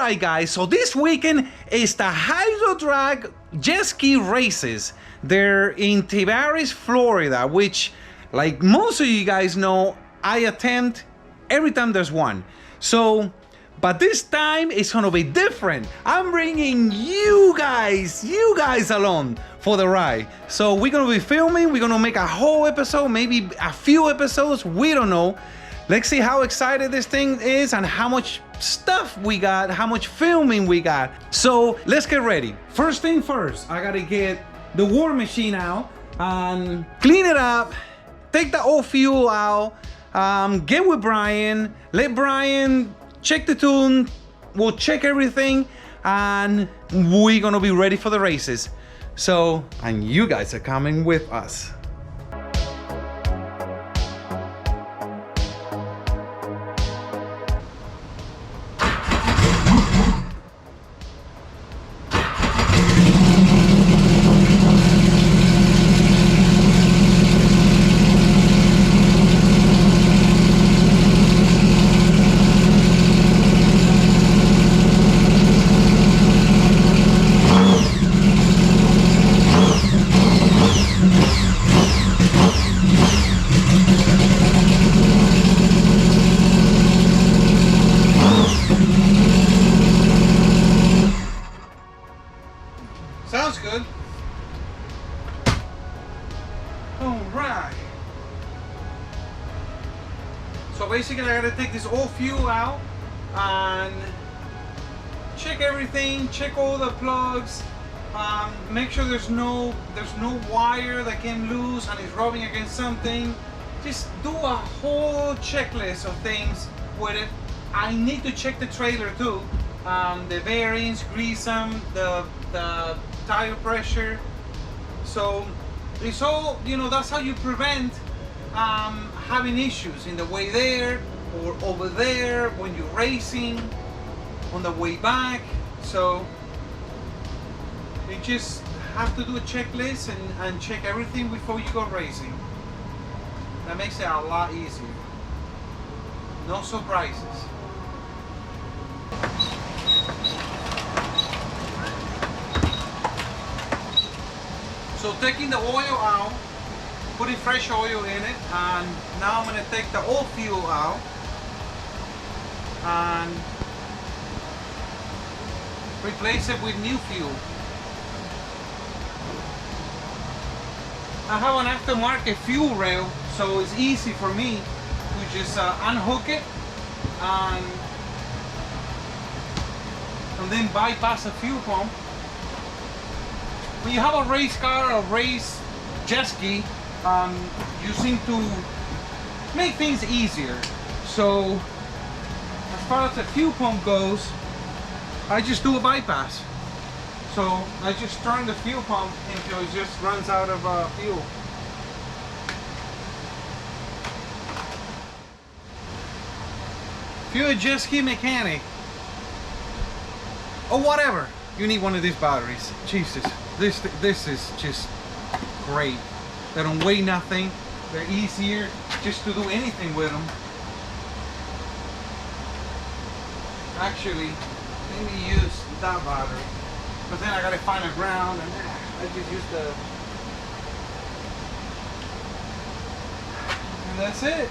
Alright guys, so this weekend is the Hydrodrag jet ski races. They're in Tavares, Florida, which, like most of you guys know, I attend every time there's one. So, but this time it's gonna be different. I'm bringing you guys along for the ride. So we're gonna be filming, we're gonna make a whole episode, maybe a few episodes, we don't know. Let's see how excited this thing is and how much stuff we got, how much filming we got. So let's get ready. First thing first, I gotta get the war machine out and clean it up, take the old fuel out, get with Brian, let Brian check the tune, we'll check everything, and we're gonna be ready for the races. So, and you guys are coming with us. Sounds good. All right. So basically I gotta take this old fuel out and check everything, check all the plugs, make sure there's no wire that came loose and is rubbing against something. Just do a whole checklist of things with it. I need to check the trailer too. The bearings, grease them, the tire pressure. So it's all, you know, that's how you prevent having issues in the way there or over there when you're racing, on the way back. So you just have to do a checklist and check everything before you go racing. That makes it a lot easier. No surprises. So taking the oil out, putting fresh oil in it, and now I'm going to take the old fuel out and replace it with new fuel. I have an aftermarket fuel rail, so it's easy for me to just unhook it and then bypass the fuel pump. When you have a race car or race jet ski, you seem to make things easier. So as far as the fuel pump goes, I just do a bypass. So I just turn the fuel pump until it just runs out of fuel. If you're a jet ski mechanic or whatever, you need one of these batteries. Jesus, this is just great. They don't weigh nothing. They're easier just to do anything with them. Actually, let me use that battery, but then I gotta find a ground, and I just use the. And that's it.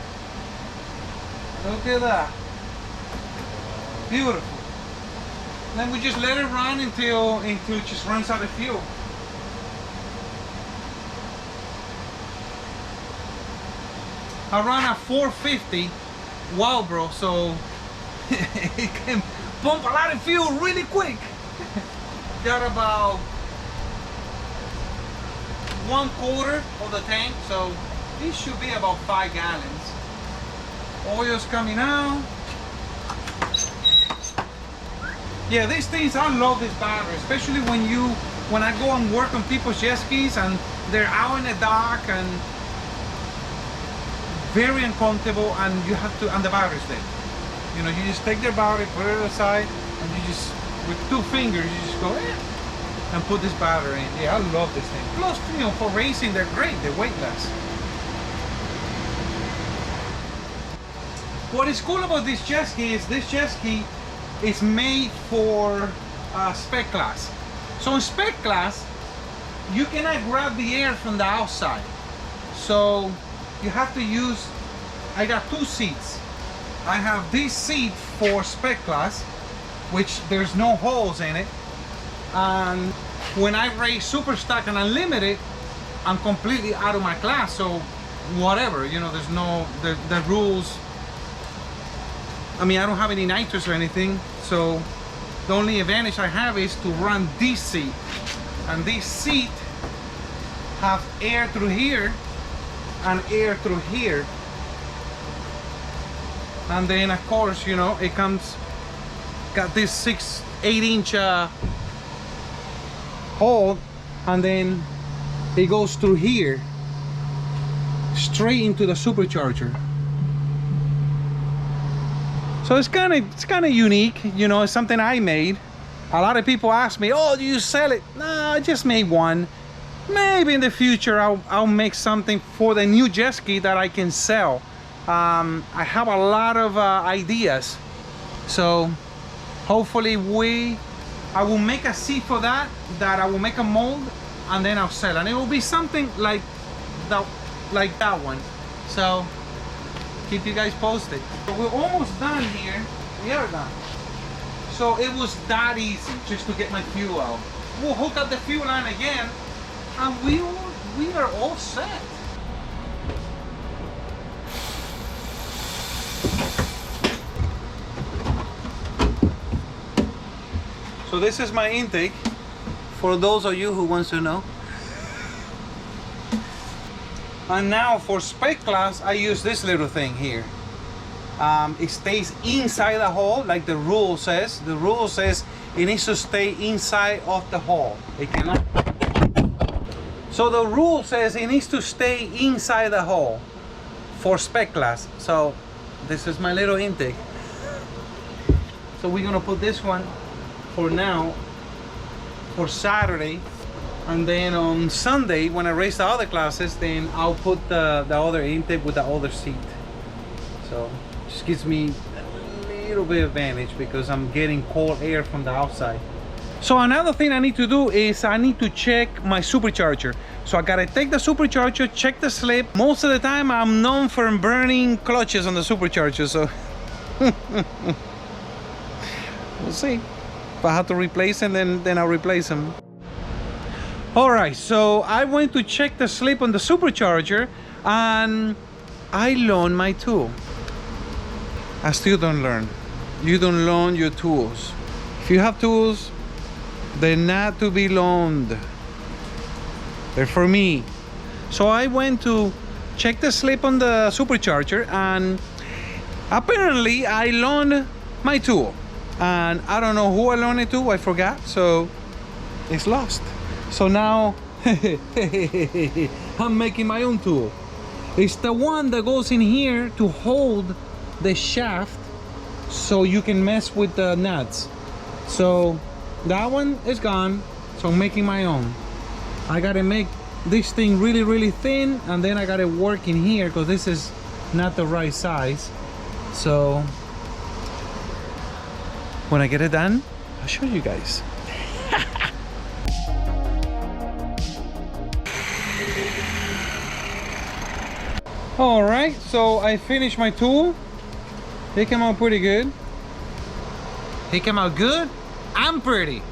Look at that. Beautiful. Then we just let it run until it just runs out of fuel. I run a 450 Wildbro, so it can pump a lot of fuel really quick. Got about 1/4 of the tank, so this should be about 5 gallons. Oil's coming out. Yeah, these things, I love this battery, especially when I go and work on people's jet skis and they're out in the dock and very uncomfortable, and you have to, and the battery's there. You know, you just take their battery, put it aside, and you just, with 2 fingers, you just go and put this battery in. Yeah, I love this thing. Plus, you know, for racing, they're great, they're weightless. What is cool about this jet ski is this jet ski is made for spec class. So in spec class, you cannot grab the air from the outside. So you have to use, I got two seats. I have this seat for spec class, which there's no holes in it. And when I race super stock and unlimited, I'm completely out of my class. So whatever, you know, there's no, the rules. I mean, I don't have any nitrous or anything. So the only advantage I have is to run this seat. And this seat have air through here and air through here. And then of course, you know, it comes, got this 8-inch hole, and then it goes through here straight into the supercharger. So it's kind of unique, you know. It's something I made. A lot of people ask me, oh, do you sell it? No, I just made one. Maybe in the future I'll make something for the new jet ski that I can sell. I have a lot of ideas, so hopefully I will make a seat for that I will make a mold, and then I'll sell, and it will be something like that one. So keep you guys posted. So we're almost done here. We are done. So it was that easy just to get my fuel out. We'll hook up the fuel line again, and we are all set. So this is my intake, for those of you who wants to know. And now for spec class, I use this little thing here. It stays inside the hole, like the rule says. The rule says it needs to stay inside of the hole. It cannot. So the rule says it needs to stay inside the hole for spec class. So this is my little intake. So we're gonna put this one for now, for Saturday, and then on Sunday when I race the other classes, then I'll put the other intake with the other seat. So just gives me a little bit of advantage because I'm getting cold air from the outside. So another thing I need to do is I need to check my supercharger. So I gotta take the supercharger, check the slip. Most of the time I'm known for burning clutches on the supercharger, so we'll see. If I have to replace them, then I'll replace them. All right, so I went to check the slip on the supercharger, and I loaned my tool. I still don't learn. You don't loan your tools. If you have tools, they're not to be loaned. They're for me. So I went to check the slip on the supercharger, and apparently I loaned my tool. And I don't know who I loaned it to, I forgot, so it's lost. So now I'm making my own tool. It's the one that goes in here to hold the shaft so you can mess with the nuts. So that one is gone, so I'm making my own. I gotta make this thing really thin, and then I gotta work in here because this is not the right size. So when I get it done, I'll show you guys. All right, so I finished my tool. It came out pretty good. It came out good and pretty.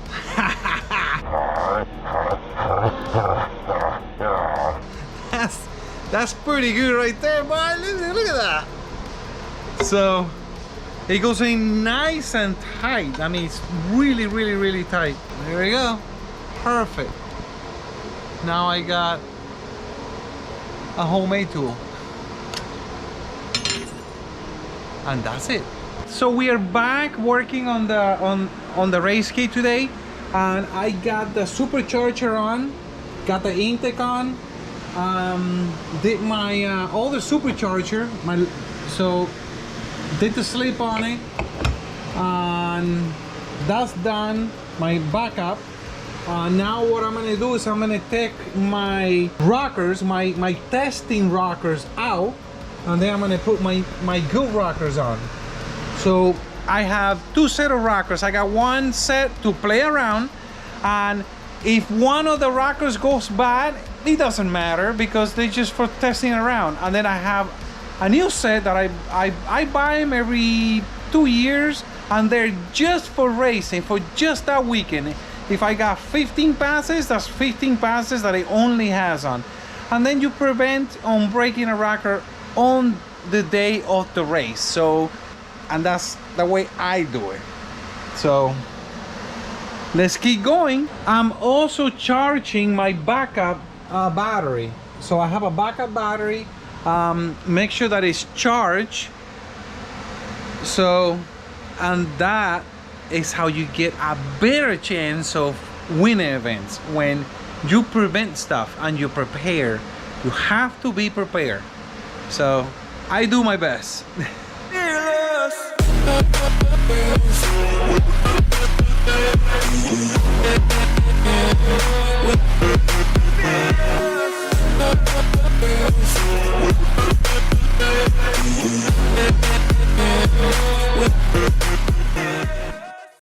That's pretty good right there, boy. Look at that. So it goes in nice and tight. I mean, it's really tight. There we go. Perfect. Now I got a homemade tool. And that's it. So we are back working on the race kit today, and I got the supercharger on, got the intake on, did my older supercharger, so did the slip on it, and that's done. My backup. Now what I'm gonna do is I'm gonna take my rockers, my testing rockers out, and then I'm gonna put my good rockers on. So I have 2 sets of rockers. I got 1 set to play around, and if one of the rockers goes bad, it doesn't matter because they're just for testing around. And then I have a new set that I buy them every 2 years, and they're just for racing, for just that weekend. If I got 15 passes, that's 15 passes that it only has on. And then you prevent on breaking a rocker on the day of the race. So, and that's the way I do it. So let's keep going. I'm also charging my backup battery. So I have a backup battery. Make sure that it's charged. So, and that is how you get a better chance of winning events. When you prevent stuff and you prepare, you have to be prepared. So I do my best.